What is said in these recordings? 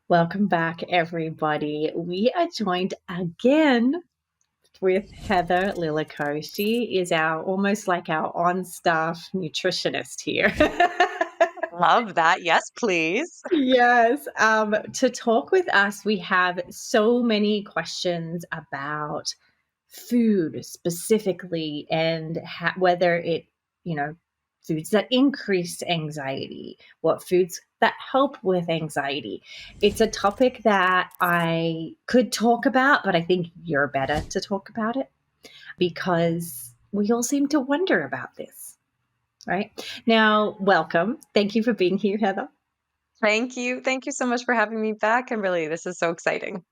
Welcome back, everybody. We are joined again with Heather Lilico. She is our almost like our on-staff nutritionist here. Love that. Yes, please. Yes. To talk with us, we have so many questions about food specifically and whether it, you know, foods that increase anxiety, what foods that help with anxiety. It's a topic that I could talk about, but I think you're better to talk about it because we all seem to wonder about this, right? Now, welcome. Thank you for being here, Heather. Thank you. Thank you so much for having me back. And really, this is so exciting.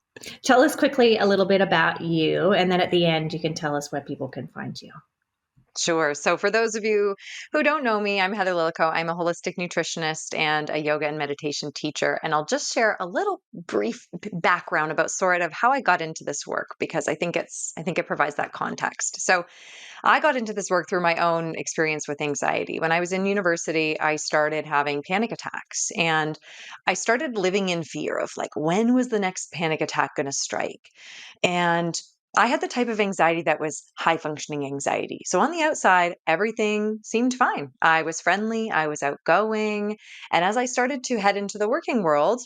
Tell us quickly a little bit about you, and then at the end, you can tell us where people can find you. Sure. So, for those of you who don't know me, I'm Heather Lilico. I'm a holistic nutritionist and a yoga and meditation teacher. And I'll just share a little brief background about sort of how I got into this work because I think it provides that context. So, I got into this work through my own experience with anxiety. When I was in university, I started having panic attacks and I started living in fear of like, when was the next panic attack going to strike? And I had the type of anxiety that was high functioning anxiety. So on the outside, everything seemed fine. I was friendly, I was outgoing. And as I started to head into the working world,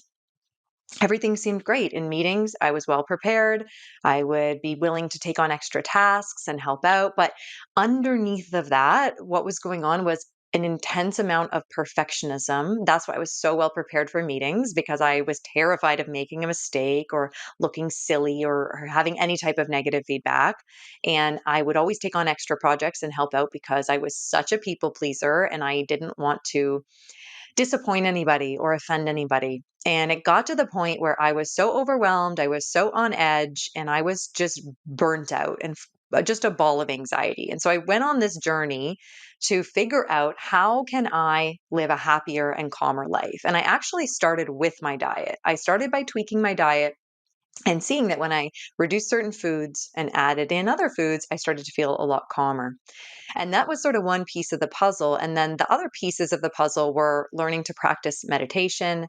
everything seemed great. In meetings, I was well prepared. I would be willing to take on extra tasks and help out. But underneath of that, what was going on was an intense amount of perfectionism. That's why I was so well prepared for meetings because I was terrified of making a mistake or looking silly or having any type of negative feedback. And I would always take on extra projects and help out because I was such a people pleaser and I didn't want to disappoint anybody or offend anybody. And it got to the point where I was so overwhelmed, I was so on edge, and I was just burnt out and just a ball of anxiety. And so I went on this journey to figure out how can I live a happier and calmer life. And I actually started with my diet. I started by tweaking my diet and seeing that when I reduced certain foods and added in other foods, I started to feel a lot calmer. And that was sort of one piece of the puzzle. And then the other pieces of the puzzle were learning to practice meditation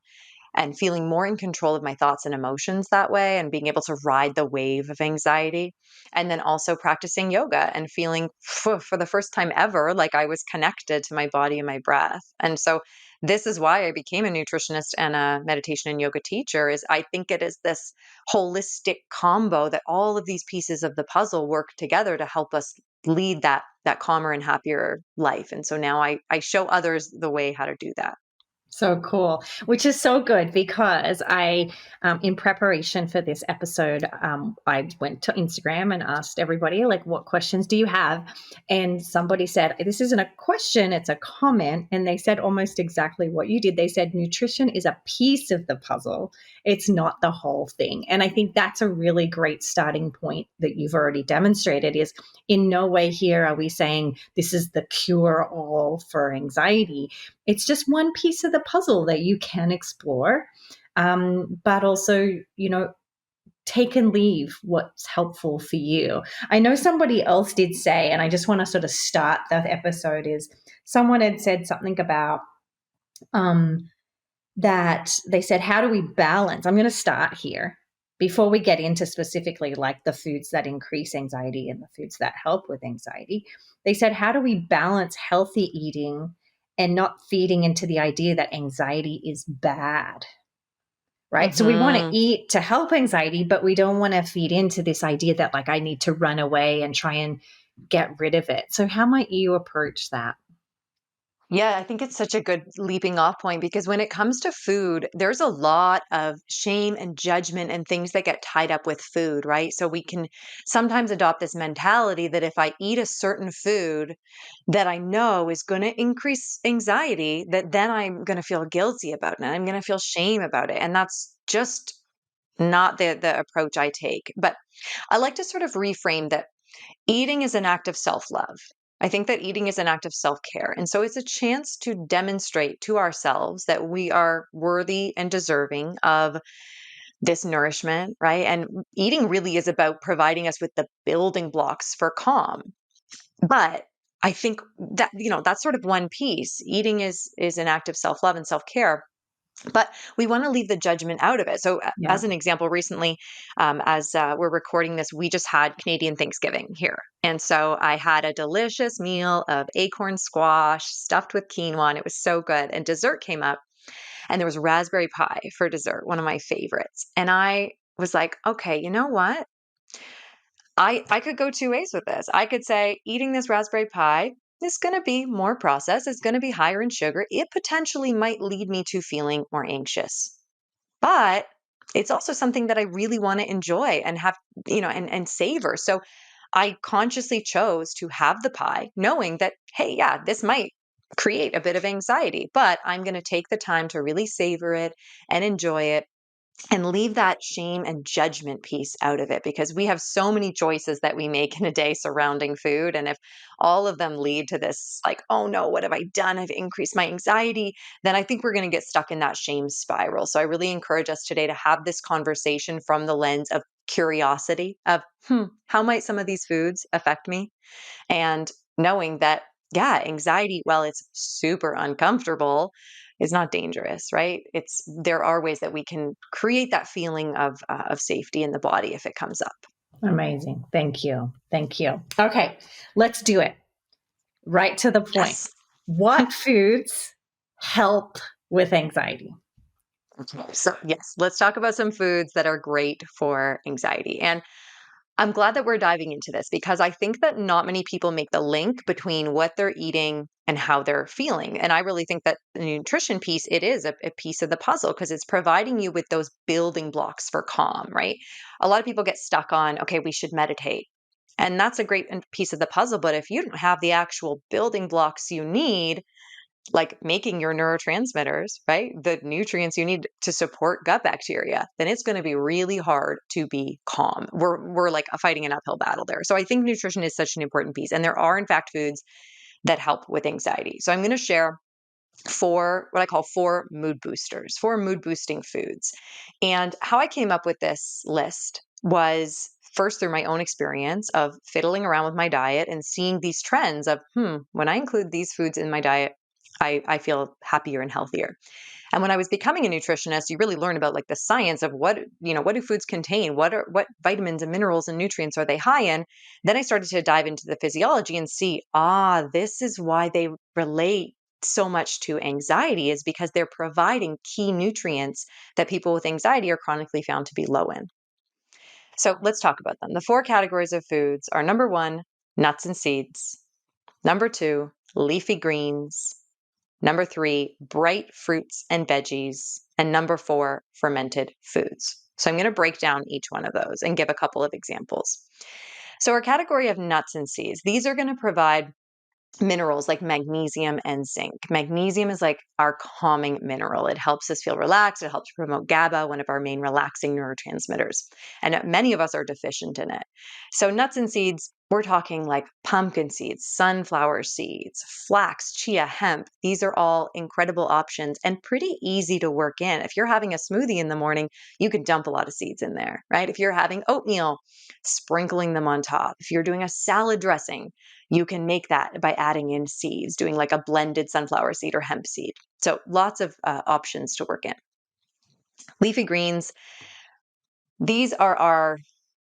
and feeling more in control of my thoughts and emotions that way and being able to ride the wave of anxiety. And then also practicing yoga and feeling for the first time ever like I was connected to my body and my breath. And so this is why I became a nutritionist and a meditation and yoga teacher is I think it is this holistic combo that all of these pieces of the puzzle work together to help us lead that calmer and happier life. And so now I show others the way how to do that. So cool, which is so good because in preparation for this episode, I went to Instagram and asked everybody, like, what questions do you have? And somebody said, this isn't a question, it's a comment. And they said almost exactly what you did. They said, nutrition is a piece of the puzzle, it's not the whole thing. And I think that's a really great starting point that you've already demonstrated is in no way here are we saying this is the cure all for anxiety. It's just one piece of the puzzle that you can explore, but also, take and leave what's helpful for you. I know somebody else did say, and I just want to sort of start the episode is someone had said something about that they said, how do we balance? I'm going to start here before we get into specifically like the foods that increase anxiety and the foods that help with anxiety. They said, how do we balance healthy eating and not feeding into the idea that anxiety is bad? Right. So we want to Hmm. eat to help anxiety, but we don't want to feed into this idea that like I need to run away and try and get rid of it. So how might you approach that? Yeah, I think it's such a good leaping off point because when it comes to food, there's a lot of shame and judgment and things that get tied up with food, right? So we can sometimes adopt this mentality that if I eat a certain food that I know is going to increase anxiety, that then I'm going to feel guilty about it and I'm going to feel shame about it. And that's just not the approach I take. But I like to sort of reframe that eating is an act of self love. I think that eating is an act of self care. And so it's a chance to demonstrate to ourselves that we are worthy and deserving of this nourishment, right? And eating really is about providing us with the building blocks for calm. But I think that, that's sort of one piece. Eating is an act of self love and self care. But we want to leave the judgment out of it. So, Yeah. as an example, recently, as we're recording this, we just had Canadian Thanksgiving here. And so I had a delicious meal of acorn squash stuffed with quinoa, and it was so good. And dessert came up, and there was raspberry pie for dessert, one of my favorites. And I was like, okay, you know what? I could go two ways with this. I could say eating this raspberry pie is going to be more processed, it's going to be higher in sugar. It potentially might lead me to feeling more anxious. But it's also something that I really want to enjoy and have, and savor. So I consciously chose to have the pie, knowing that, hey, yeah, this might create a bit of anxiety, but I'm going to take the time to really savor it and enjoy it and leave that shame and judgment piece out of it, because we have so many choices that we make in a day surrounding food. And if all of them lead to this, like, oh no, what have I done? I've increased my anxiety, then I think we're going to get stuck in that shame spiral. So I really encourage us today to have this conversation from the lens of curiosity of, how might some of these foods affect me? And knowing that, yeah, anxiety, while it's super uncomfortable, is not dangerous, right? There are ways that we can create that feeling of safety in the body if it comes up. Amazing. Thank you. Thank you. Okay, let's do it. Right to the point. Yes. What foods help with anxiety? Okay. So, yes, let's talk about some foods that are great for anxiety. And I'm glad that we're diving into this, because I think that not many people make the link between what they're eating and how they're feeling. And I really think that the nutrition piece, it is a piece of the puzzle, because it's providing you with those building blocks for calm, right? A lot of people get stuck on, okay, we should meditate. And that's a great piece of the puzzle. But if you don't have the actual building blocks you need, like making your neurotransmitters, right? The nutrients you need to support gut bacteria, then it's going to be really hard to be calm. We're like fighting an uphill battle there. So I think nutrition is such an important piece. And there are, in fact, foods that help with anxiety. So I'm going to share what I call four mood boosting foods. And how I came up with this list was first through my own experience of fiddling around with my diet and seeing these trends of, when I include these foods in my diet, I feel happier and healthier. And when I was becoming a nutritionist, you really learn about like the science of what do foods contain? What vitamins and minerals and nutrients are they high in? Then I started to dive into the physiology and see, this is why they relate so much to anxiety, is because they're providing key nutrients that people with anxiety are chronically found to be low in. So let's talk about them. The four categories of foods are: number one, nuts and seeds; number two, leafy greens; number three, bright fruits and veggies; and number four, fermented foods. So I'm going to break down each one of those and give a couple of examples. So our category of nuts and seeds, these are going to provide minerals like magnesium and zinc. Magnesium is like our calming mineral. It helps us feel relaxed. It helps promote GABA, one of our main relaxing neurotransmitters. And many of us are deficient in it. So nuts and seeds, we're talking like pumpkin seeds, sunflower seeds, flax, chia, hemp. These are all incredible options and pretty easy to work in. If you're having a smoothie in the morning, you could dump a lot of seeds in there, right? If you're having oatmeal, sprinkling them on top. If you're doing a salad dressing, you can make that by adding in seeds, doing like a blended sunflower seed or hemp seed. So lots of options to work in. Leafy greens, these are our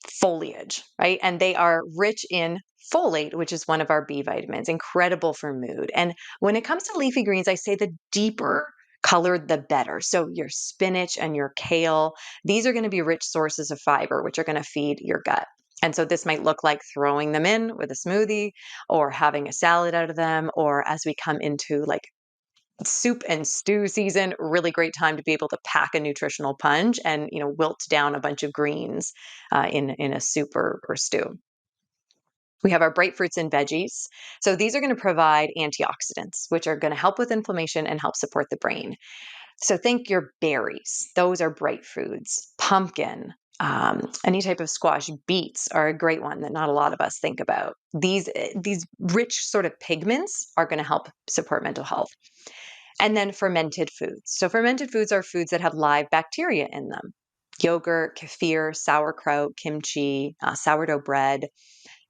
foliage, right? And they are rich in folate, which is one of our B vitamins, incredible for mood. And when it comes to leafy greens, I say the deeper colored, the better. So your spinach and your kale, these are going to be rich sources of fiber, which are going to feed your gut. And so this might look like throwing them in with a smoothie or having a salad out of them, or as we come into like soup and stew season, really great time to be able to pack a nutritional punch and wilt down a bunch of greens in a soup or stew. We have our bright fruits and veggies. So these are going to provide antioxidants, which are going to help with inflammation and help support the brain. So think your berries; those are bright foods. Pumpkin, any type of squash, beets are a great one that not a lot of us think about. These rich sort of pigments are going to help support mental health. And then fermented foods. So fermented foods are foods that have live bacteria in them: yogurt, kefir, sauerkraut, kimchi, sourdough bread,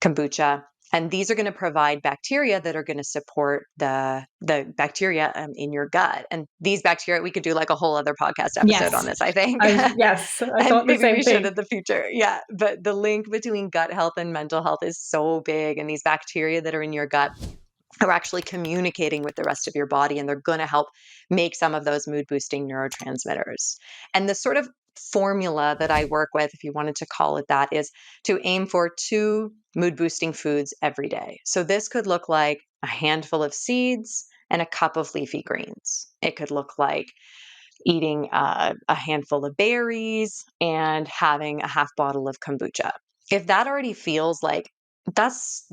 kombucha. And these are going to provide bacteria that are going to support the bacteria in your gut. And these bacteria, we could do like a whole other podcast episode on Yes. this, I think. Yes, I And thought the maybe same we should thing. in the future. Yeah. But the link between gut health and mental health is so big. And these bacteria that are in your gut are actually communicating with the rest of your body, and they're going to help make some of those mood boosting neurotransmitters. And the sort of formula that I work with, if you wanted to call it that, is to aim for 2 mood boosting foods every day. So this could look like a handful of seeds and a cup of leafy greens. It could look like eating a handful of berries and having a half bottle of kombucha. If that already feels like that's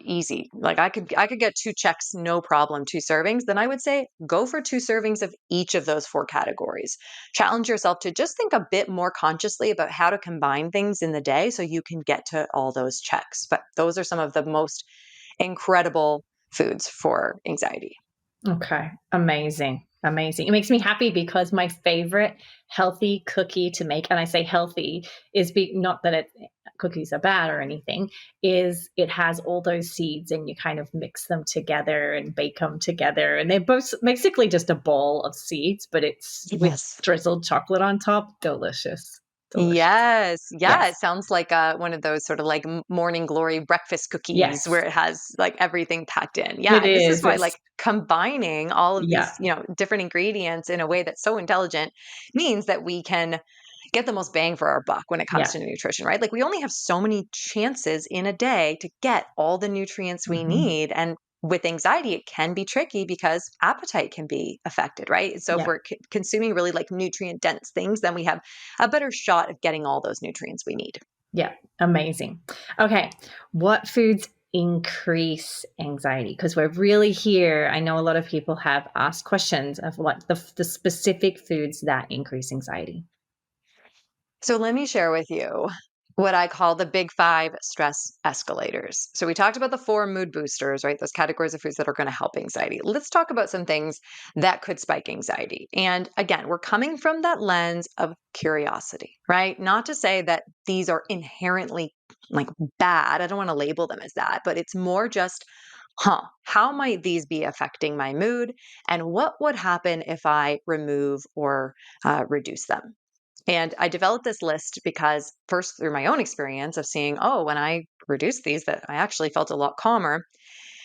easy. Like I could get 2 checks, no problem, 2 servings, then I would say go for 2 servings of each of those 4 categories. Challenge yourself to just think a bit more consciously about how to combine things in the day so you can get to all those checks. But those are some of the most incredible foods for anxiety. Okay, amazing. Amazing. It makes me happy because my favorite healthy cookie to make, and I say healthy is not that cookies are bad or anything, is it has all those seeds and you kind of mix them together and bake them together. And they're both basically just a ball of seeds, but it's with Yes. drizzled chocolate on top. Delicious. Delicious. Yes. Yeah. It Yes. sounds like one of those sort of like morning glory breakfast cookies Yes. where it has like everything packed in. Yeah. It And this is is. why It's, like combining all of yeah. these, different ingredients in a way that's so intelligent means that we can get the most bang for our buck when it comes Yeah. to nutrition, right? Like we only have so many chances in a day to get all the nutrients we Mhm. need. And with anxiety, it can be tricky because appetite can be affected, right? So if Yeah. we're consuming really like nutrient dense things, then we have a better shot of getting all those nutrients we need. Yeah, amazing. Okay, what foods increase anxiety? Because we're really here. I know a lot of people have asked questions of what the specific foods that increase anxiety. So let me share with you what I call the big 5 stress escalators. So we talked about the 4 mood boosters, right? Those categories of foods that are going to help anxiety. Let's talk about some things that could spike anxiety. And again, we're coming from that lens of curiosity, right? Not to say that these are inherently like bad. I don't want to label them as that, but it's more just how might these be affecting my mood? And what would happen if I remove or reduce them? And I developed this list because first through my own experience of seeing, oh, when I reduced these, that I actually felt a lot calmer.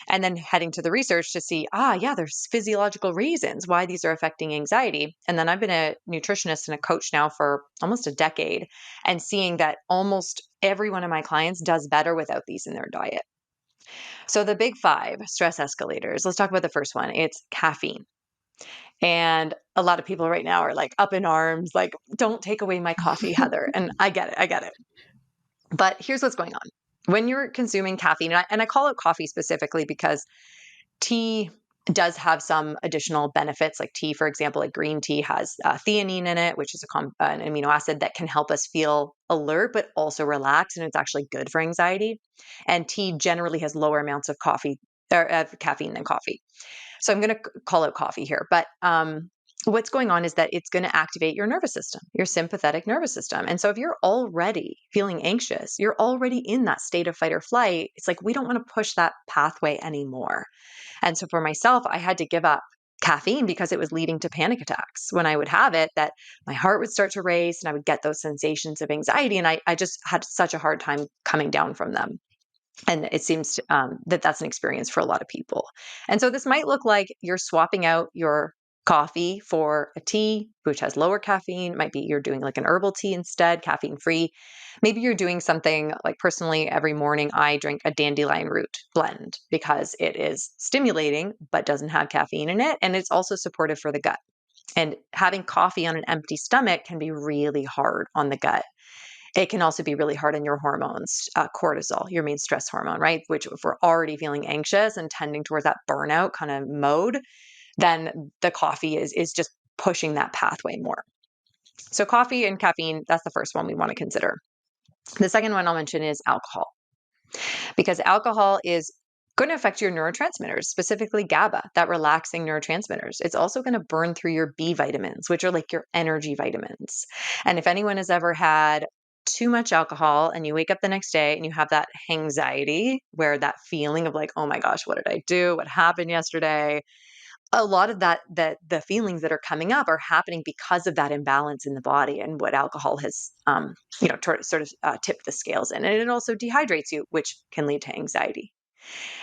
And then heading to the research to see, yeah, there's physiological reasons why these are affecting anxiety. And then I've been a nutritionist and a coach now for almost a decade and seeing that almost every one of my clients does better without these in their diet. So the big 5 stress escalators, let's talk about the first one. It's caffeine. And a lot of people right now are like up in arms, like, don't take away my coffee, Heather. And I get it. I get it. But here's what's going on. When you're consuming caffeine, and I call it coffee specifically because tea does have some additional benefits. Like tea, for example, like green tea has theanine in it, which is an amino acid that can help us feel alert, but also relax. And it's actually good for anxiety. And tea generally has lower amounts of coffee or caffeine than coffee. So I'm going to call it coffee here. But what's going on is that it's going to activate your nervous system, your sympathetic nervous system. And so if you're already feeling anxious, you're already in that state of fight or flight. It's like we don't want to push that pathway anymore. And so for myself, I had to give up caffeine because it was leading to panic attacks. When I would have it, that my heart would start to race and I would get those sensations of anxiety. And I just had such a hard time coming down from them. And it seems that that's an experience for a lot of people. And so this might look like you're swapping out your coffee for a tea, which has lower caffeine. It might be you're doing like an herbal tea instead, caffeine free. Maybe you're doing something like personally every morning I drink a dandelion root blend because it is stimulating but doesn't have caffeine in it. And it's also supportive for the gut. And having coffee on an empty stomach can be really hard on the gut. It can also be really hard on your hormones, cortisol, your main stress hormone, right? Which, if we're already feeling anxious and tending towards that burnout kind of mode, then the coffee is just pushing that pathway more. So, coffee and caffeine, that's the first one we want to consider. The second one I'll mention is alcohol, because alcohol is going to affect your neurotransmitters, specifically GABA, that relaxing neurotransmitters. It's also going to burn through your B vitamins, which are like your energy vitamins. And if anyone has ever had too much alcohol and you wake up the next day and you have that anxiety where that feeling of like, oh my gosh, what did I do? What happened yesterday? A lot of that the feelings that are coming up are happening because of that imbalance in the body and what alcohol has sort of tipped the scales in. And it also dehydrates you, which can lead to anxiety.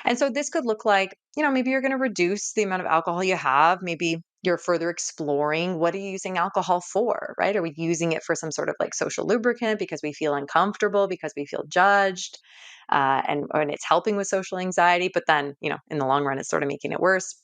And so this could look like, maybe you're going to reduce the amount of alcohol you have. Maybe you're further exploring, what are you using alcohol for, right? Are we using it for some sort of like social lubricant because we feel uncomfortable, because we feel judged, and it's helping with social anxiety, but then, in the long run, it's sort of making it worse.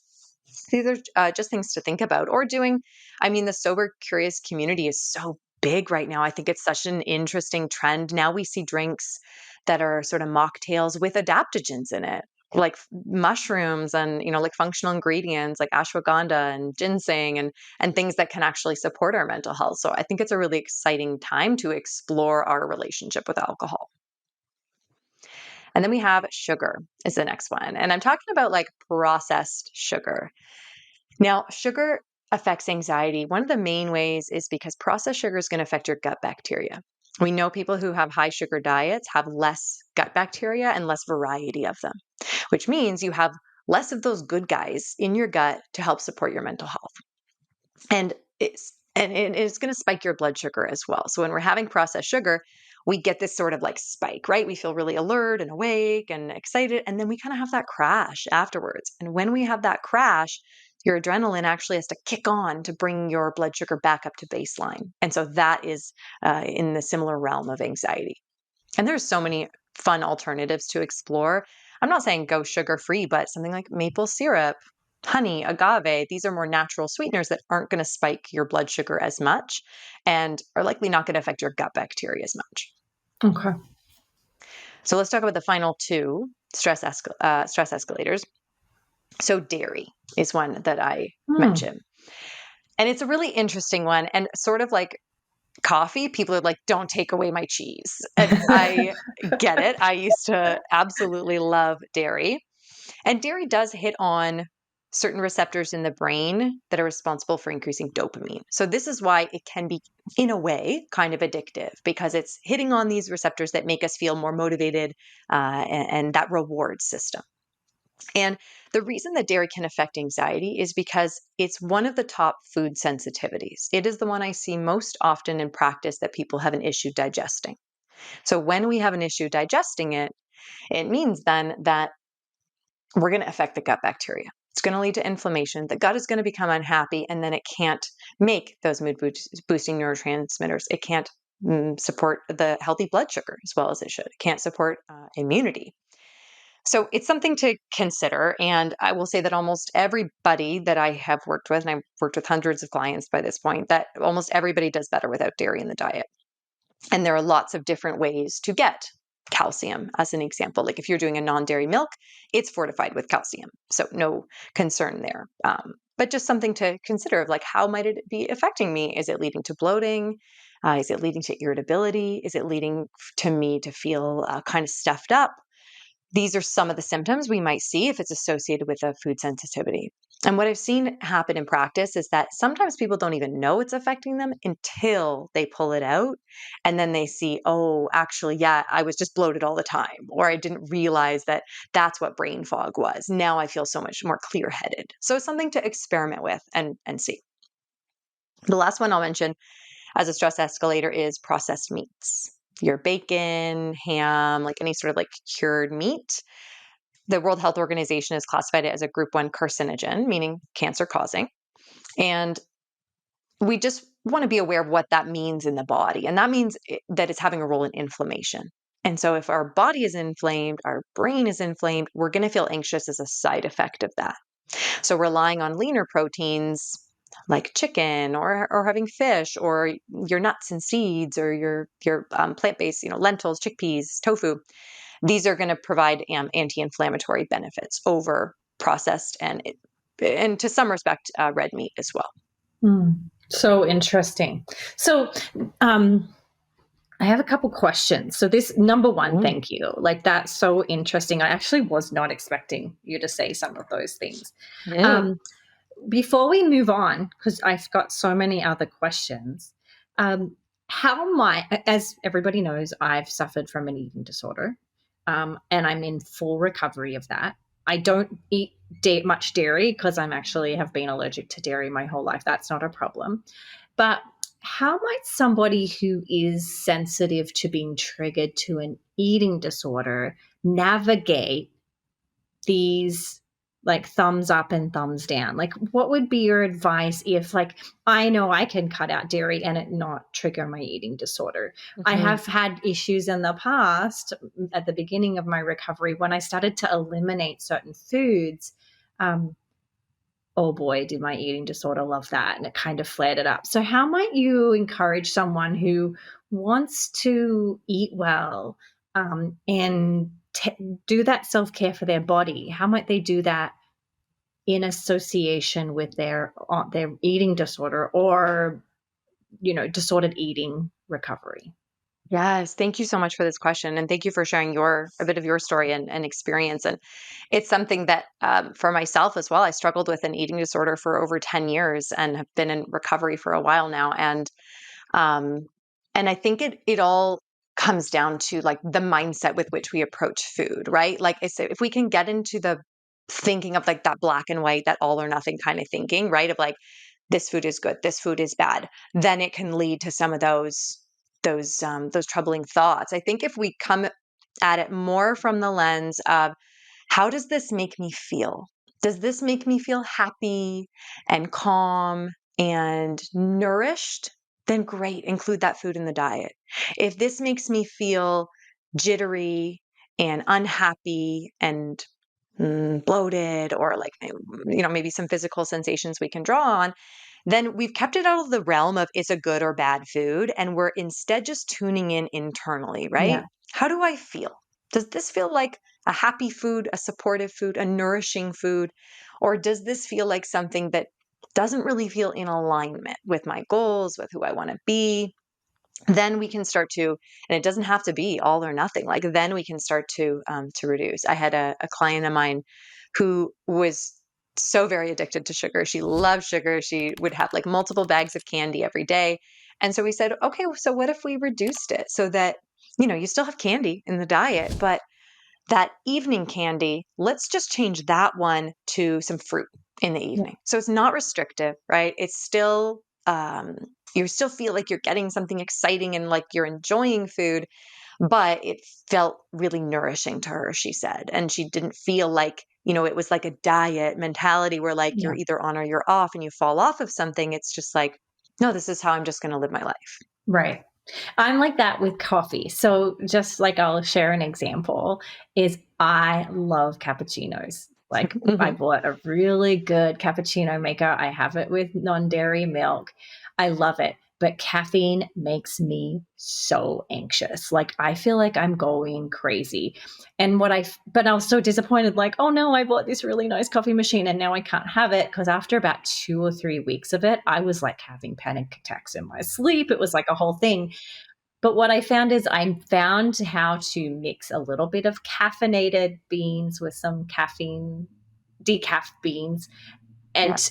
These are just things to think about. Or the sober curious community is so big right now. I think it's such an interesting trend. Now we see drinks that are sort of mocktails with adaptogens in it, like mushrooms and, like functional ingredients like ashwagandha and ginseng and things that can actually support our mental health. So I think it's a really exciting time to explore our relationship with alcohol. And then we have sugar is the next one. And I'm talking about like processed sugar. Now, sugar affects anxiety. One of the main ways is because processed sugar is going to affect your gut bacteria. We know people who have high sugar diets have less gut bacteria and less variety of them, which means you have less of those good guys in your gut to help support your mental health. And it's going to spike your blood sugar as well. So when we're having processed sugar, we get this sort of like spike, right? We feel really alert and awake and excited. And then we kind of have that crash afterwards. And when we have that crash, your adrenaline actually has to kick on to bring your blood sugar back up to baseline. And so that is in the similar realm of anxiety. And there's so many fun alternatives to explore. I'm not saying go sugar free, but something like maple syrup, honey, agave, these are more natural sweeteners that aren't going to spike your blood sugar as much and are likely not going to affect your gut bacteria as much. Okay. So let's talk about the final two stress escalators. So dairy is one that I mentioned. And it's a really interesting one. And sort of like coffee, people are like, don't take away my cheese. And I get it. I used to absolutely love dairy. And dairy does hit on certain receptors in the brain that are responsible for increasing dopamine. So this is why it can be, in a way, kind of addictive, because it's hitting on these receptors that make us feel more motivated and that reward system. And the reason that dairy can affect anxiety is because it's one of the top food sensitivities. It is the one I see most often in practice that people have an issue digesting. So when we have an issue digesting it, it means then that we're going to affect the gut bacteria. It's going to lead to inflammation. The gut is going to become unhappy, and then it can't make those mood boosting neurotransmitters. It can't support the healthy blood sugar as well as it should. It can't support immunity. So it's something to consider. And I will say that almost everybody that I have worked with, and I've worked with hundreds of clients by this point, that almost everybody does better without dairy in the diet. And there are lots of different ways to get calcium, as an example. Like if you're doing a non-dairy milk, it's fortified with calcium. So no concern there. But just something to consider of like, how might it be affecting me? Is it leading to bloating? Is it leading to irritability? Is it leading to me to feel kind of stuffed up? These are some of the symptoms we might see if it's associated with a food sensitivity. And what I've seen happen in practice is that sometimes people don't even know it's affecting them until they pull it out. And then they see, oh, actually, yeah, I was just bloated all the time, or I didn't realize that that's what brain fog was. Now I feel so much more clear headed. So it's something to experiment with and see. The last one I'll mention as a stress escalator is processed meats. Your bacon, ham, like any sort of like cured meat. The World Health Organization has classified it as a group 1 carcinogen, meaning cancer causing. And we just want to be aware of what that means in the body. And that means that it's having a role in inflammation. And so if our body is inflamed, our brain is inflamed, we're going to feel anxious as a side effect of that. So relying on leaner proteins like chicken or having fish or your nuts and seeds or your plant-based, lentils, chickpeas, tofu, these are going to provide anti-inflammatory benefits over processed and to some respect red meat as well. So interesting. So I have a couple questions. So this number one, thank you. Like that's so interesting. I actually was not expecting you to say some of those things. Before we move on, because I've got so many other questions, how might, as everybody knows, I've suffered from an eating disorder, and I'm in full recovery of that. I don't eat much dairy because I'm actually have been allergic to dairy my whole life. That's not a problem. But how might somebody who is sensitive to being triggered to an eating disorder navigate these like thumbs up and thumbs down? Like, what would be your advice if, like, I know I can cut out dairy and it not trigger my eating disorder? I Mhm. have had issues in the past at the beginning of my recovery when I started to eliminate certain foods. Um, oh boy, did my eating disorder love that. And it kind of flared it up. So, how might you encourage someone who wants to eat well and do that self care for their body? How might they do that in association with their eating disorder or, disordered eating recovery? Yes, thank you so much for this question, and thank you for sharing your a bit of your story and experience. And it's something that, for myself as well, I struggled with an eating disorder for over 10 years and have been in recovery for a while now. Um, and I think it all comes down to like the mindset with which we approach food, right? Like I said, if we can get into the thinking of like that black and white, that all or nothing kind of thinking, right? Of like this food is good, this food is bad, then it can lead to some of those troubling thoughts. I think if we come at it more from the lens of how does this make me feel? Does this make me feel happy and calm and nourished? Then great, include that food in the diet. If this makes me feel jittery and unhappy and bloated, or like maybe some physical sensations we can draw on, then we've kept it out of the realm of it's a good or bad food, and we're instead just tuning in internally, right? Yeah. How do I feel? Does this feel like a happy food, a supportive food, a nourishing food? Or does this feel like something that doesn't really feel in alignment with my goals, with who I want to be? Then we can start to, and it doesn't have to be all or nothing. Like then we can start to reduce. I had a client of mine who was so very addicted to sugar. She loved sugar. She would have like multiple bags of candy every day. And so we said, okay, so what if we reduced it so that, you still have candy in the diet, but that evening candy, let's just change that one to some fruit in the Yeah. evening. So it's not restrictive, right? It's still, you still feel like you're getting something exciting and like you're enjoying food, but it felt really nourishing to her, she said. And she didn't feel like, it was like a diet mentality where like Yeah. you're either on or you're off and you fall off of something. It's just like, no, this is how I'm just going to live my life. Right. I'm like that with coffee. So just like I'll share an example is I love cappuccinos. Like I Hmm. bought a really good cappuccino maker. I have it with non-dairy milk. I love it. But caffeine makes me so anxious. Like I feel like I'm going crazy. And but I was so disappointed, like, oh no, I bought this really nice coffee machine and now I can't have it. Cause after about 2 or 3 weeks of it, I was like having panic attacks in my sleep. It was like a whole thing. But what I found is I found how to mix a little bit of caffeinated beans with some caffeine, decaf beans. Yeah. And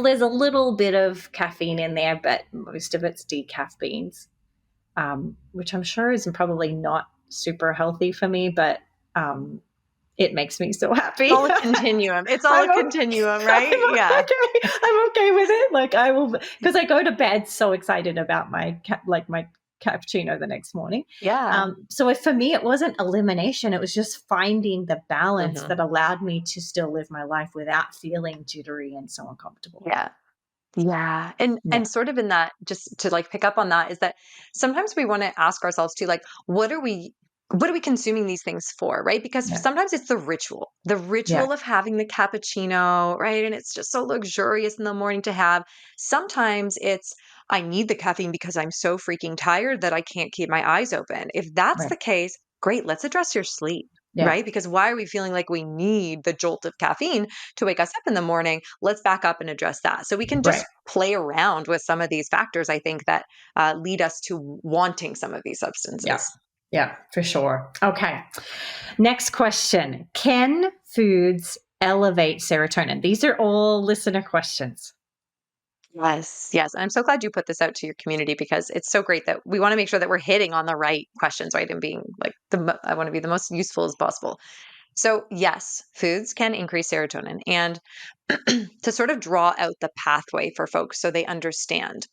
there's a little bit of caffeine in there, but most of it's decaf beans, which I'm sure is probably not super healthy for me, but um, it makes me so It's happy. all a continuum. It's all I'm a continuum, right? I'm Yeah. okay. I'm okay with it. Like I will, because I go to bed so excited about my cappuccino the next morning. Yeah. So for me, it wasn't elimination. It was just finding the balance Hmm. that allowed me to still live my life without feeling jittery and so uncomfortable. Yeah. Yeah. And Yeah, sort of in that, just to like pick up on that, is that sometimes we want to ask ourselves too, like, what are we consuming these things for, right? Because yeah, sometimes it's the yeah, ritual of having the cappuccino, right? And it's just so luxurious in the morning to have. Sometimes it's I need the caffeine because I'm so freaking tired that I can't keep my eyes open. If that's right, the case, great, let's address your sleep. yeah, Right? Because why are we feeling like we need the jolt of caffeine to wake us up in the morning? Let's back up and address that. So we can right, just play around with some of these factors, I think, that lead us to wanting some of these yeah, substances. yeah, for sure. Okay. Next question. Can foods elevate serotonin? These are all listener questions. Yes, yes. And I'm so glad you put this out to your community because it's so great that we want to make sure that we're hitting on the right questions, right? And being like I want to be the most useful as possible. So, yes, foods can increase serotonin. And to sort of draw out the pathway for folks so they understand,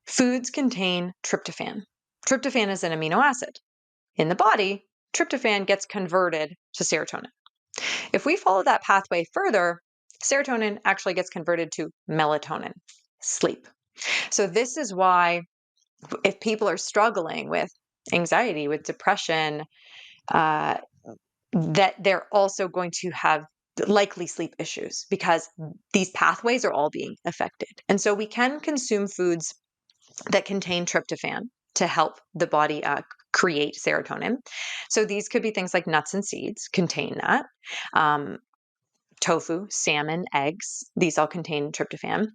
foods contain tryptophan. Tryptophan is an amino acid. In the body, tryptophan gets converted to serotonin. If we follow that pathway further, serotonin actually gets converted to melatonin, sleep. So, this is why if people are struggling with anxiety, with depression, uh, that they're also going to have likely sleep issues because these pathways are all being affected. And so we can consume foods that contain tryptophan to help the body create serotonin. So these could be things like nuts and seeds contain that. Um, Tofu, salmon, eggs, these all contain tryptophan.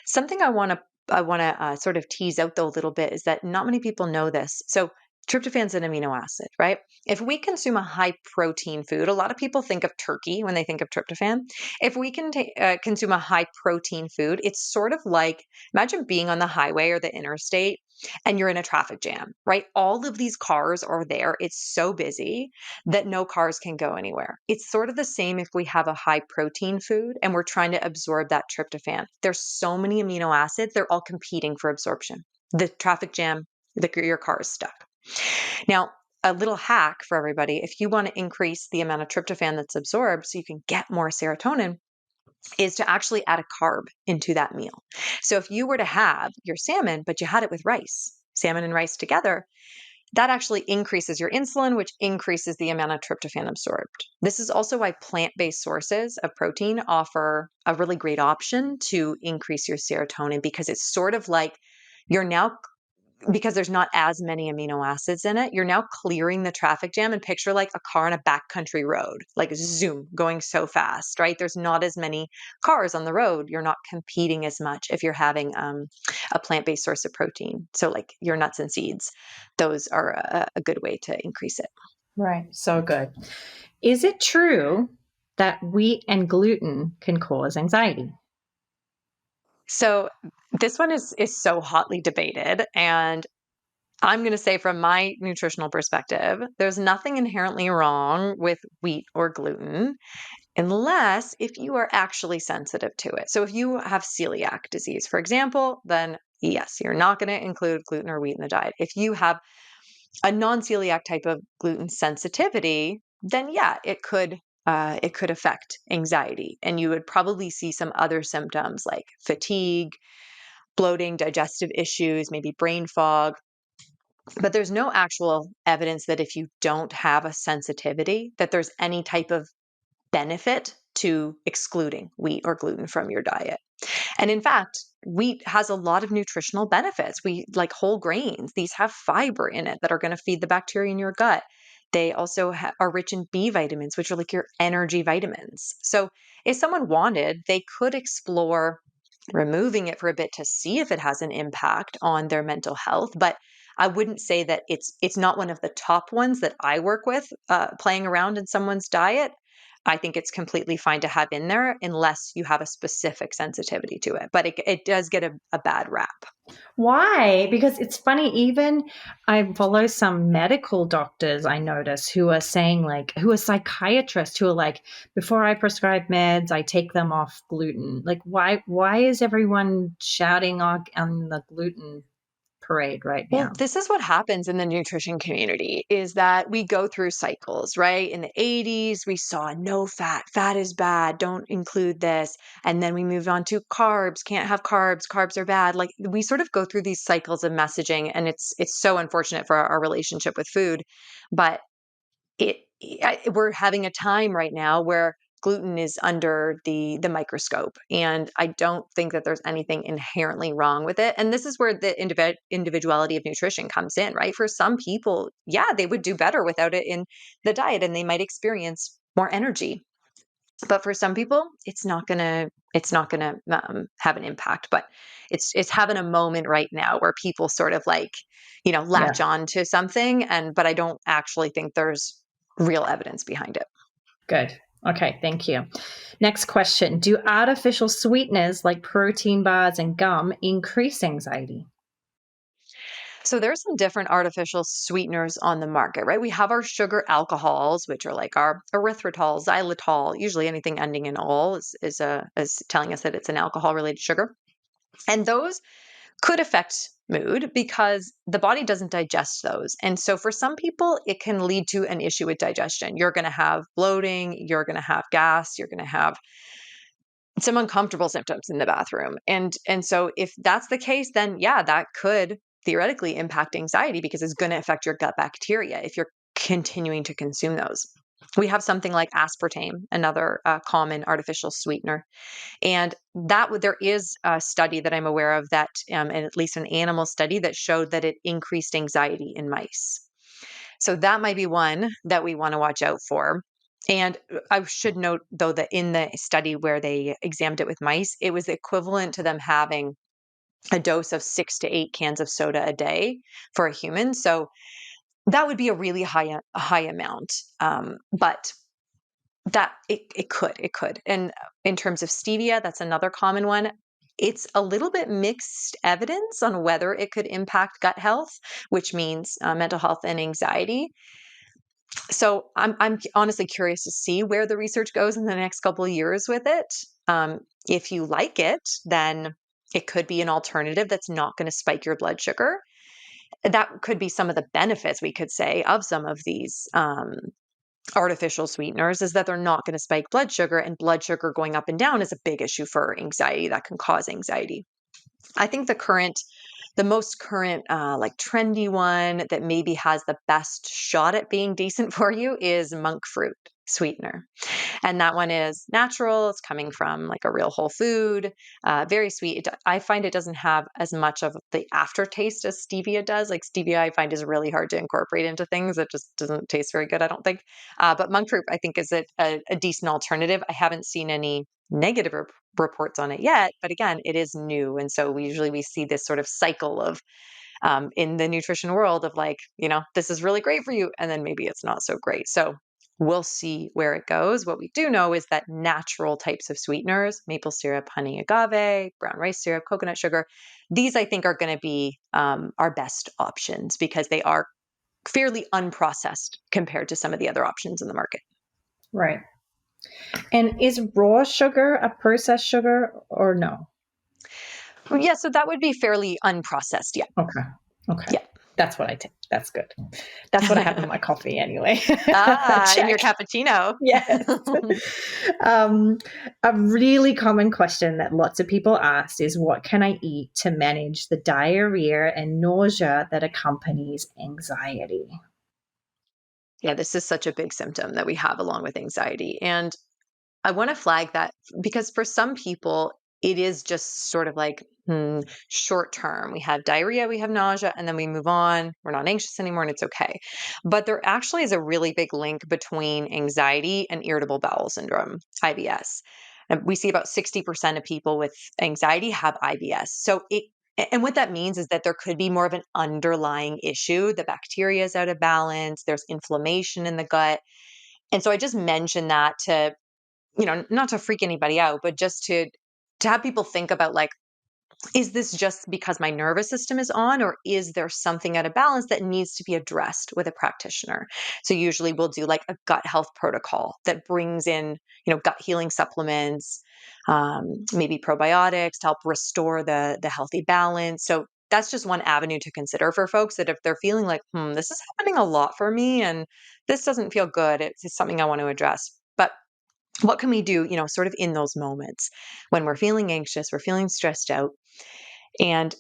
Something I want to sort of tease out though a little bit is that not many people know this. So tryptophan's an amino acid, right? If we consume a high protein food, a lot of people think of turkey when they think of tryptophan. If we can consume a high protein food, it's sort of like imagine being on the highway or the interstate and you're in a traffic jam, right? All of these cars are there. It's so busy that no cars can go anywhere. It's sort of the same if we have a high protein food and we're trying to absorb that tryptophan. There's so many amino acids, they're all competing for absorption. The traffic jam, your car is stuck. Now, a little hack for everybody if you want to increase the amount of tryptophan that's absorbed so you can get more serotonin, is to actually add a carb into that meal. So if you were to have your salmon, but you had it with rice, salmon and rice together, that actually increases your insulin, which increases the amount of tryptophan absorbed. This is also why plant based sources of protein offer a really great option to increase your serotonin because it's sort of like you're now, because there's not as many amino acids in it, you're now clearing the traffic jam and picture like a car on a backcountry road, like zoom, going so fast, right? There's not as many cars on the road. You're not competing as much if you're having a plant based source of protein. So, like your nuts and seeds, those are a good way to increase it. Right. So good. Is it true that wheat and gluten can cause anxiety? So, this one is so hotly debated. And I'm going to say, from my nutritional perspective, there's nothing inherently wrong with wheat or gluten unless if you are actually sensitive to it. So if you have celiac disease, for example, then yes, you're not going to include gluten or wheat in the diet. If you have a non-celiac type of gluten sensitivity, then yeah, it could affect anxiety, and you would probably see some other symptoms like fatigue, bloating, digestive issues, maybe brain fog. But there's no actual evidence that if you don't have a sensitivity, that there's any type of benefit to excluding wheat or gluten from your diet. And in fact, wheat has a lot of nutritional benefits. We like whole grains, these have fiber in it that are going to feed the bacteria in your gut. They also are rich in B vitamins, which are like your energy vitamins. So, if someone wanted, they could explore removing it for a bit to see if it has an impact on their mental health. But I wouldn't say that it's not one of the top ones that I work with playing around in someone's diet. I think it's completely fine to have in there unless you have a specific sensitivity to it. But it does get a bad rap. Why? Because it's funny, even I follow some medical doctors I notice who are saying, like, who are psychiatrists who are like, before I prescribe meds, I take them off gluten. Like, why is everyone shouting on the gluten parade right Well, now? this is what happens in the nutrition community is that we go through cycles, right? In the 80s, we saw no fat, fat is bad, don't include this. And then we moved on to carbs, can't have carbs, carbs are bad. Like we sort of go through these cycles of messaging, and it's so unfortunate for our relationship with food. But it we're having a time right now where gluten is under the microscope, and I don't think that there's anything inherently wrong with it. And this is where the individuality of nutrition comes in, right? For some people, yeah, they would do better without it in the diet and they might experience more energy, but for some people it's not gonna have an impact. But it's having a moment right now where people sort of like latch Yeah, on to something, and but I don't actually think there's real evidence behind it. good. Okay, thank you. Next question. Do artificial sweeteners like protein bars and gum increase anxiety? So there's some different artificial sweeteners on the market, right? We have our sugar alcohols, which are like our erythritol, xylitol. Usually anything ending in "ol" is telling us that it's an alcohol-related sugar. And those could affect mood because the body doesn't digest those. And so for some people, it can lead to an issue with digestion. You're going to have bloating, you're going to have gas, you're going to have some uncomfortable symptoms in the bathroom. And so if that's the case, then yeah, that could theoretically impact anxiety because it's going to affect your gut bacteria if you're continuing to consume those. We have something like aspartame, another common artificial sweetener, and there is a study that I'm aware of that, and at least an animal study that showed that it increased anxiety in mice. So that might be one that we want to watch out for. And I should note, though, that in the study where they examined it with mice, it was equivalent to them having a dose of 6 to 8 cans of soda a day for a human. So that would be a really high amount. But that it could. And in terms of stevia, that's another common one. It's a little bit mixed evidence on whether it could impact gut health, which means mental health and anxiety. So I'm honestly curious to see where the research goes in the next couple of years with it. If you like it, then it could be an alternative that's not going to spike your blood sugar. That could be some of the benefits, we could say, of some of these artificial sweeteners, is that they're not going to spike blood sugar, and blood sugar going up and down is a big issue for anxiety. That can cause anxiety. I think the most current, like trendy one that maybe has the best shot at being decent for you is monk fruit sweetener. And that one is natural. It's coming from like a real whole food, very sweet. I find it doesn't have as much of the aftertaste as stevia does. Like stevia, I find is really hard to incorporate into things. It just doesn't taste very good, I don't think. But monk fruit, I think, is a decent alternative. I haven't seen any negative reports on it yet, but again, it is new, and so we see this sort of cycle of in the nutrition world of like, this is really great for you, and then maybe it's not so great. So we'll see where it goes. What we do know is that natural types of sweeteners, maple syrup, honey, agave, brown rice syrup, coconut sugar, these I think are going to be our best options because they are fairly unprocessed compared to some of the other options in the market. Right. And is raw sugar a processed sugar or no? Yeah, so that would be fairly unprocessed. Yeah. Okay. Okay. Yeah. That's what I take. That's good. That's what I have in my coffee anyway. In your Check. cappuccino. Yes. um, a really common question that lots of people ask is what can I eat to manage the diarrhea and nausea that accompanies anxiety? Yeah, this is such a big symptom that we have along with anxiety. And I want to flag that because for some people, it is just sort of like short term. We have diarrhea, we have nausea, and then we move on. We're not anxious anymore, and it's okay. But there actually is a really big link between anxiety and irritable bowel syndrome, IBS. And we see about 60% of people with anxiety have IBS. And what that means is that there could be more of an underlying issue. The bacteria is out of balance, there's inflammation in the gut. And so I just mentioned that to not to freak anybody out, but just to have people think about like, is this just because my nervous system is on, or is there something out of balance that needs to be addressed with a practitioner? So usually we'll do like a gut health protocol that brings in, gut healing supplements, maybe probiotics to help restore the healthy balance. So that's just one avenue to consider for folks that if they're feeling like, this is happening a lot for me and this doesn't feel good, it's something I want to address. But what can we do, sort of in those moments when we're feeling anxious, we're feeling stressed out? And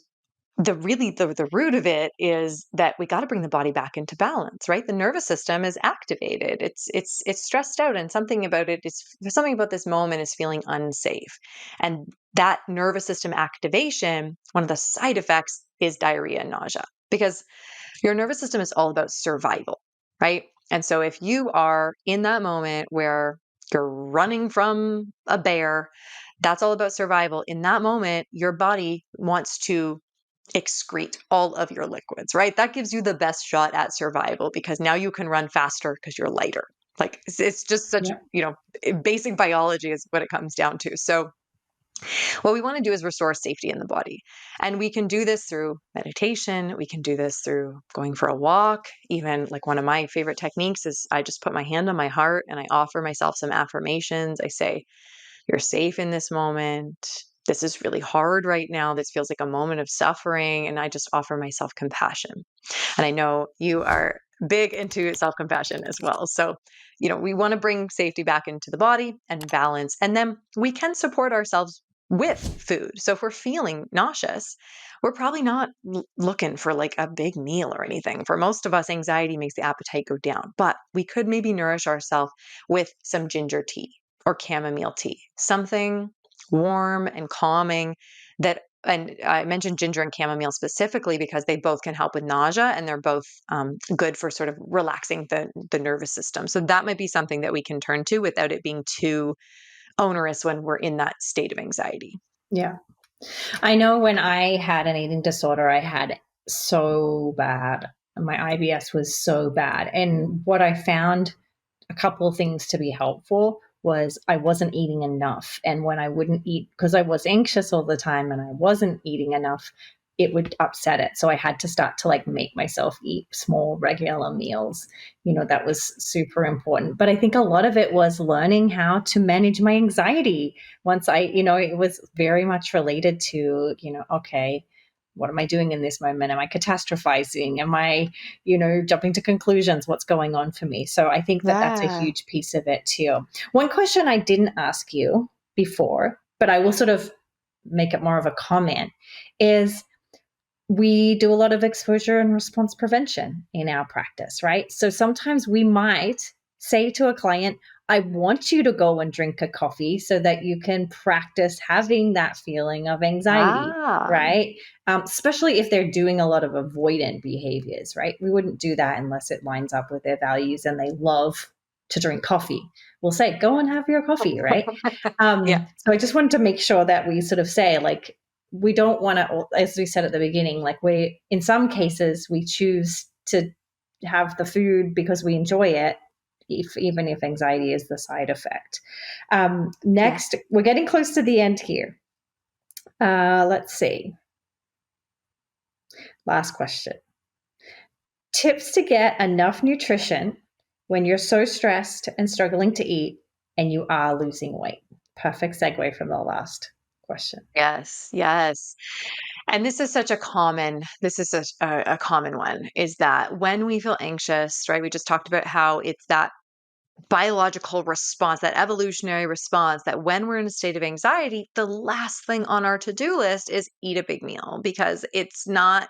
the root of it is that we got to bring the body back into balance, right? The nervous system is activated. It's stressed out, and something about this moment is feeling unsafe. And that nervous system activation, one of the side effects is diarrhea and nausea because your nervous system is all about survival, right? And so if you are in that moment where you're running from a bear, that's all about survival. In that moment, your body wants to excrete all of your liquids, right? That gives you the best shot at survival because now you can run faster because you're lighter. Like it's just such, Yeah. basic biology is what it comes down to. So what we want to do is restore safety in the body. And we can do this through meditation. We can do this through going for a walk. Even like one of my favorite techniques is I just put my hand on my heart and I offer myself some affirmations. I say, you're safe in this moment. This is really hard right now. This feels like a moment of suffering. And I just offer myself compassion. And I know you are big into self compassion as well. So, we want to bring safety back into the body and balance. And then we can support ourselves with food. So, if we're feeling nauseous, we're probably not looking for like a big meal or anything. For most of us, anxiety makes the appetite go down, but we could maybe nourish ourselves with some ginger tea or chamomile tea, something warm and calming that. And I mentioned ginger and chamomile specifically because they both can help with nausea, and they're both good for sort of relaxing the nervous system. So that might be something that we can turn to without it being too onerous when we're in that state of anxiety. Yeah. I know when I had an eating disorder, I had so bad. My IBS was so bad. And what I found, a couple of things to be helpful, was I wasn't eating enough. And when I wouldn't eat, because I was anxious all the time and I wasn't eating enough, it would upset it. So I had to start to like make myself eat small regular meals. That was super important. But I think a lot of it was learning how to manage my anxiety. Once it was very much related to, okay, what am I doing in this moment? Am I catastrophizing? Am I, jumping to conclusions? What's going on for me? So I think that that's a Yeah. huge piece of it too. One question I didn't ask you before, but I will sort of make it more of a comment, is we do a lot of exposure and response prevention in our practice, right? So sometimes we might say to a client, I want you to go and drink a coffee so that you can practice having that feeling of anxiety, Ah. right? Especially if they're doing a lot of avoidant behaviors, right? We wouldn't do that unless it lines up with their values and they love to drink coffee. We'll say, go and have your coffee, right? Yeah. So I just wanted to make sure that we sort of say, like, we don't want to, as we said at the beginning, like in some cases, we choose to have the food because we enjoy it, even if anxiety is the side effect. Yeah. Next, we're getting close to the end here. Let's see. Last question. Tips to get enough nutrition when you're so stressed and struggling to eat and you are losing weight. Perfect segue from the last question. Yes. Yes. And this is such a common one, is that when we feel anxious, right? We just talked about how it's that biological response, that evolutionary response, that when we're in a state of anxiety, the last thing on our to-do list is eat a big meal because it's not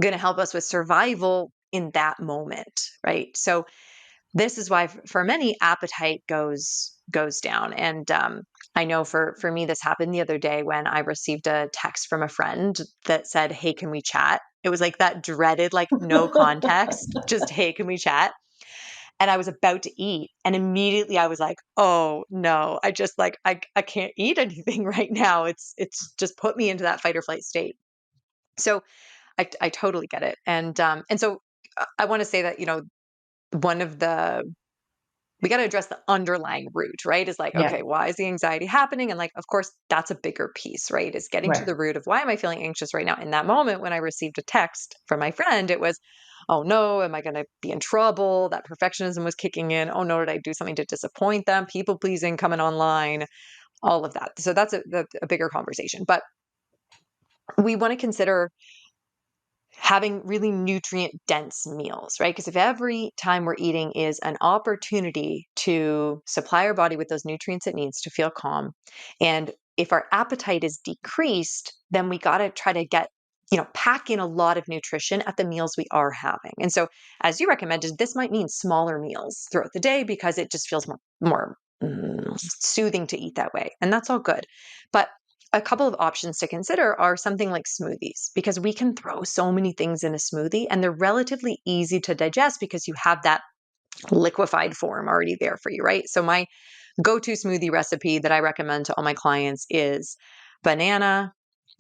going to help us with survival in that moment, right? So this is why for many appetite goes down. And I know for me this happened the other day when I received a text from a friend that said, hey, can we chat? It was like that dreaded, like no context, just hey, can we chat? And I was about to eat and immediately I was like, oh no, I just like I can't eat anything right now. It's just put me into that fight or flight state. So I totally get it. And so I want to say that, one of the we got to address the underlying root, right? Is like, Yeah, okay, why is the anxiety happening? And like, of course, that's a bigger piece, right? Is getting to right. the root of why am I feeling anxious right now? In that moment, when I received a text from my friend, it was, oh no, am I going to be in trouble? That perfectionism was kicking in. Oh no, did I do something to disappoint them? People pleasing coming online, all of that. So that's a bigger conversation. But we want to consider having really nutrient dense meals, right? Because if every time we're eating is an opportunity to supply our body with those nutrients it needs to feel calm, and if our appetite is decreased, then we got to try to pack in a lot of nutrition at the meals we are having. And so, as you recommended, this might mean smaller meals throughout the day because it just feels more soothing to eat that way. And that's all good. But a couple of options to consider are something like smoothies, because we can throw so many things in a smoothie and they're relatively easy to digest because you have that liquefied form already there for you, right? So my go-to smoothie recipe that I recommend to all my clients is banana,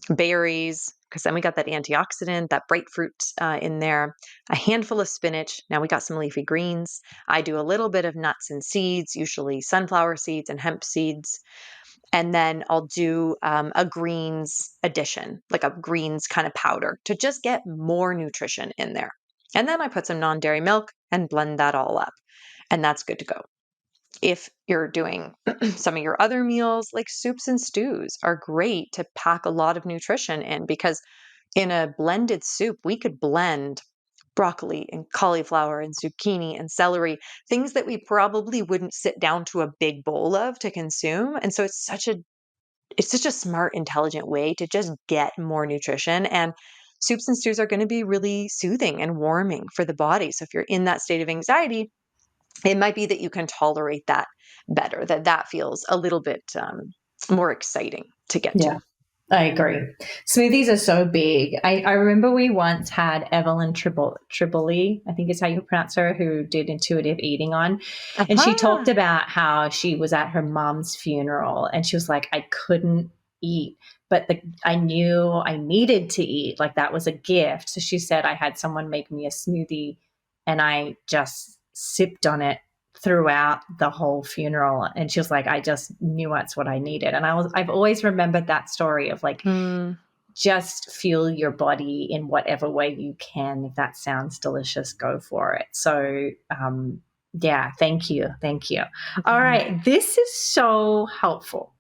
berries, because then we got that antioxidant, that bright fruit in there, a handful of spinach. Now we got some leafy greens. I do a little bit of nuts and seeds, usually sunflower seeds and hemp seeds. And then I'll do a greens addition, like a greens kind of powder to just get more nutrition in there. And then I put some non-dairy milk and blend that all up. And that's good to go. If you're doing some of your other meals, like soups and stews are great to pack a lot of nutrition in, because in a blended soup, we could blend broccoli and cauliflower and zucchini and celery, things that we probably wouldn't sit down to a big bowl of to consume. And so it's such a smart, intelligent way to just get more nutrition. And soups and stews are going to be really soothing and warming for the body. So if you're in that state of anxiety, it might be that you can tolerate that better, that feels a little bit more exciting to get to. Yeah, I agree. Smoothies are so big. I remember we once had Evelyn Triboli, I think is how you pronounce her, who did intuitive eating on. And she talked Aha. about how she was at her mom's funeral and she was like, I couldn't eat, but I knew I needed to eat. Like that was a gift. So she said, I had someone make me a smoothie and I just sipped on it throughout the whole funeral, and she was like, I just knew that's what I needed. And I've always remembered that story of like, Mm, just fuel your body in whatever way you can. If that sounds delicious, go for it. So yeah, thank you. All mhm. right, this is so helpful,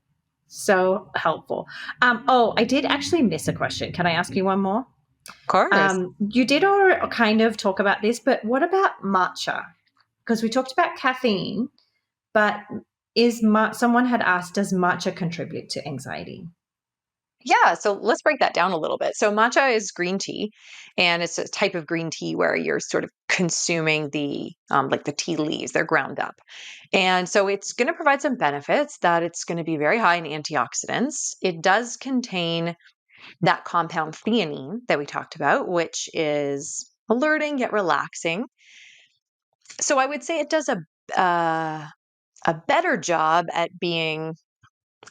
so helpful. Oh, I did actually miss a question. Can I ask you one more? Of course. You did or kind of talk about this, but what about matcha? Because we talked about caffeine, but someone had asked, does matcha contribute to anxiety? Yeah, so let's break that down a little bit. So matcha is green tea, and it's a type of green tea where you're sort of consuming the like the tea leaves, they're ground up. And so it's going to provide some benefits, that it's going to be very high in antioxidants. It does contain that compound theanine that we talked about, which is alerting yet relaxing. So I would say it does a better job at being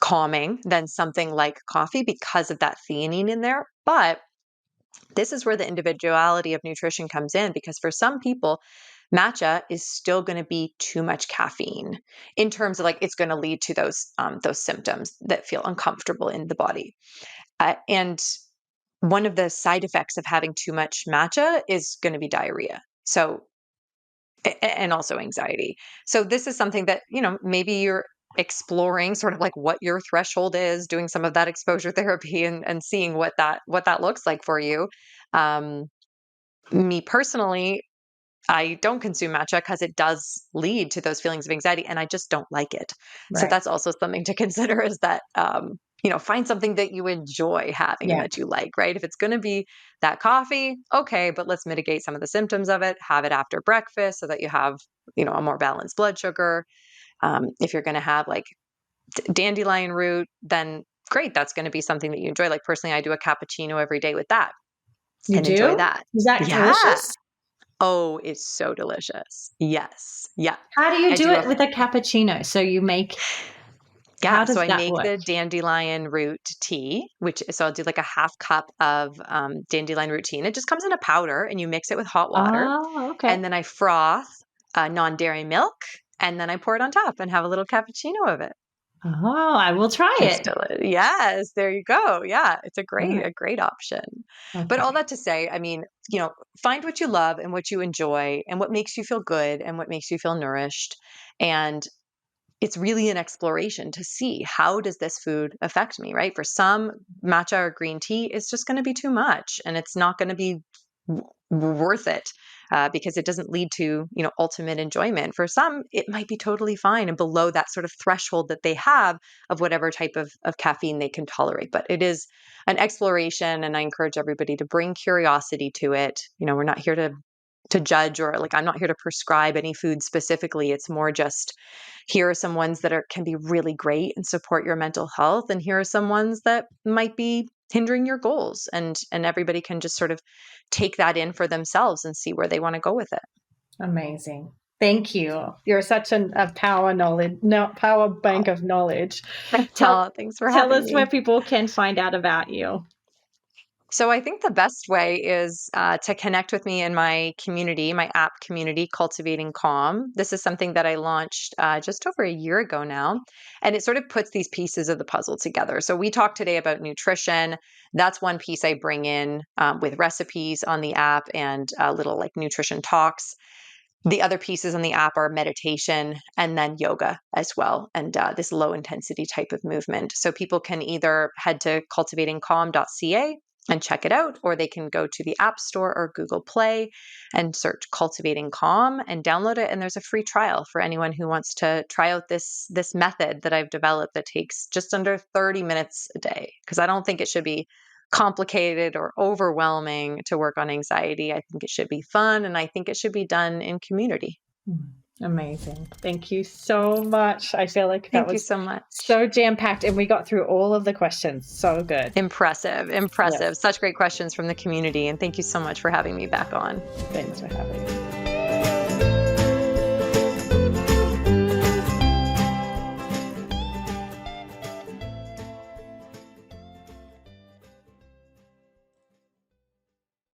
calming than something like coffee because of that theanine in there. But this is where the individuality of nutrition comes in, because for some people, matcha is still going to be too much caffeine in terms of like it's going to lead to those symptoms that feel uncomfortable in the body. And one of the side effects of having too much matcha is going to be diarrhea. So and also anxiety. So this is something that, maybe you're exploring sort of like what your threshold is, doing some of that exposure therapy and seeing what that looks like for you. Um, Me personally, I don't consume matcha because it does lead to those feelings of anxiety and I just don't like it. So Right. that's also something to consider, is that, find something that you enjoy having and Yeah. that you like, right? If it's going to be that coffee, okay, but let's mitigate some of the symptoms of it. Have it after breakfast so that you have, a more balanced blood sugar. If you're going to have like dandelion root, then great. That's going to be something that you enjoy. Like personally, I do a cappuccino every day with that You and enjoy do? that. Is that Yeah. delicious? Oh, it's so delicious. Yes. Yeah. How do you I do do a it with a cappuccino? So you make, Yeah, how so does I that make work? the dandelion root tea, so I'll do like a half cup of dandelion root tea, and it just comes in a powder, and you mix it with hot water, Oh, okay. and then I froth non-dairy milk, and then I pour it on top and have a little cappuccino of it. Oh, I will try It's it. delicious. Yes, there you go. Yeah, it's a All great right. a great option. But all Okay. that to say, I mean, find what you love and what you enjoy and what makes you feel good and what makes you feel nourished. And it's really an exploration to see, how does this food affect me, right? For some, matcha or green tea is just going to be too much and it's not going to be worth it, because it doesn't lead to, ultimate enjoyment. For some, it might be totally fine and below that sort of threshold that they have of whatever type of caffeine they can tolerate. But it is an exploration, and I encourage everybody to bring curiosity to it. We're not here to judge, or like I'm not here to prescribe any food specifically. It's more just, here are some ones that can be really great and support your mental health, and here are some ones that might be hindering your goals, and everybody can just sort of take that in for themselves and see where they want to go with it. Amazing. Thank you. You're such a power knowledge, no, power bank of knowledge. Tell Oh, thanks for tell having us where me. people can find out about you. So I think the best way is to connect with me in my community, my app community, Cultivating Calm. This is something that I launched just over a year ago now, and it sort of puts these pieces of the puzzle together. So we talked today about nutrition. That's one piece I bring in with recipes on the app and little like nutrition talks. The other pieces on the app are meditation and then yoga as well, and this low intensity type of movement. So people can either head to cultivatingcalm.ca and check it out, or they can go to the App Store or Google Play and search Cultivating Calm and download it. And there's a free trial for anyone who wants to try out this method that I've developed that takes just under 30 minutes a day. Because I don't think it should be complicated or overwhelming to work on anxiety. I think it should be fun, and I think it should be done in community. Amazing. Thank you so much. I feel like that Thank you was so much. so jam-packed, and we got through all of the questions. So good. Impressive. Impressive. Yes. Such great questions from the community. And thank you so much for having me back on. Thanks for having me.